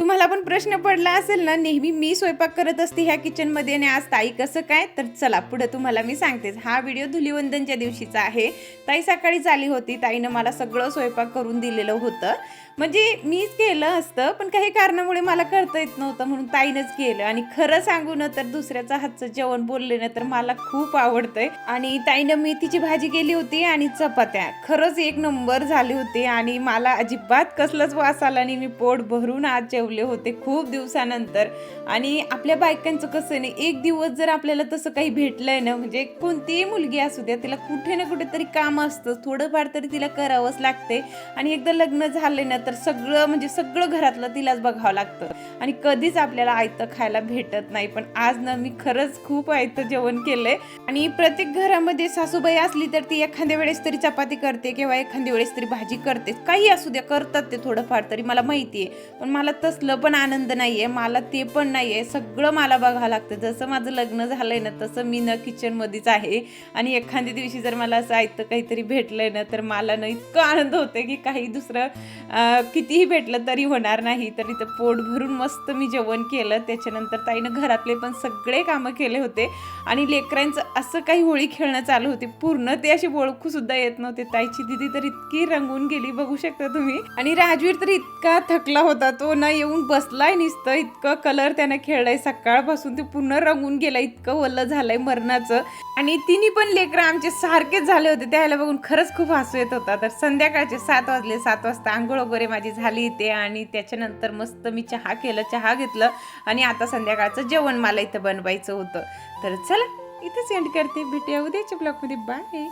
तुम्हाला पण प्रश्न पडला असेल ना, नेहमी मी स्वयंपाक करत असते ह्या किचनमध्ये आणि आज ताई कसं काय? तर चला पुढे तुम्हाला मी सांगतेच. हा व्हिडिओ धुलिवंदनच्या दिवशीचा आहे. ताई सकाळीच आली होती. ताईनं मला सगळं स्वयंपाक करून दिलेलं होतं. म्हणजे मीच केलं असतं, पण काही कारणामुळे मला करता येत नव्हतं म्हणून ताईनंच केलं. आणि खरं सांगू ना तर दुसऱ्याच्या हातचं जेवण बोलले ना तर मला खूप आवडतंय. आणि ताईनं मेथीची भाजी केली होती आणि चपात्या. खरंच एक नंबर झाली होती आणि मला अजिबात कसलाच वास आला नाही. मी पोट भरून आज जेवले होते खूप दिवसानंतर. आणि आपल्या बायकांचं कसं नाही, एक दिवस जर आपल्याला तसं काही भेटलंय ना, म्हणजे कोणतीही मुलगी असू द्या, तिला कुठे ना कुठेतरी काम असतं, थोडंफार तरी तिला करावंच लागते. आणि एकदा लग्न झाले ना तर सगळं म्हणजे सगळं घरातलं तिलाच बघावं लागतं आणि कधीच आपल्याला आयतं खायला भेटत नाही. पण आज ना मी खरंच खूप आयतं जेवण केलंय. आणि प्रत्येक घरामध्ये सासूबाई असली तर ती एखाद्या वेळेस तरी चपाती करते किंवा एखाद्या वेळेस तरी भाजी करते, काही असू द्या करतात ते थोडंफार तरी, मला माहिती आहे. पण मला तसलं पण आनंद नाहीये, मला ते पण नाहीये. सगळं मला बघावं लागतं. जसं माझं लग्न झालंय ना तसं मी ना किचनमध्येच आहे. आणि एखाद्या दिवशी जर मला असं आयतं काहीतरी भेटलंय ना तर मला ना इतकं आनंद होते की काही दुसरं कितीही भेटलं तरी होणार नाही. तर इथं पोट भरून मस्त मी जेवण केलं. त्याच्यानंतर ताईनं घरातले पण सगळे कामं केले होते. आणि लेकरांचं असं काही होळी खेळणं चालू होते, पूर्ण ते अशी ओळखू सुद्धा येत नव्हते. ताईची दिदी तर इतकी रंगून गेली बघू शकता तुम्ही. आणि राजवीर तर इतका थकला होता, तो ना येऊन बसलाय नुसतं. इतकं कलर त्यानं खेळलाय सकाळपासून, ते पूर्ण रंगून गेला, इतकं वल्ल झालंय मरणाचं. आणि तिन्ही पण लेकरं आमचे सारखेच झाले होते. त्याला बघून खरंच खूप हसू येत होता. तर संध्याकाळचे 7 वाजले. 7 वाजता आंघोळ वगैरे माझी झाली इथे आणि त्याच्यानंतर मस्त मी चहा केलं, चहा घेतलं आणि आता संध्याकाळचं जेवण मला इथं बनवायचं होतं. तर चला इथंच एंड करते. भेटूया उद्याच्या ब्लॉगमध्ये. बाय.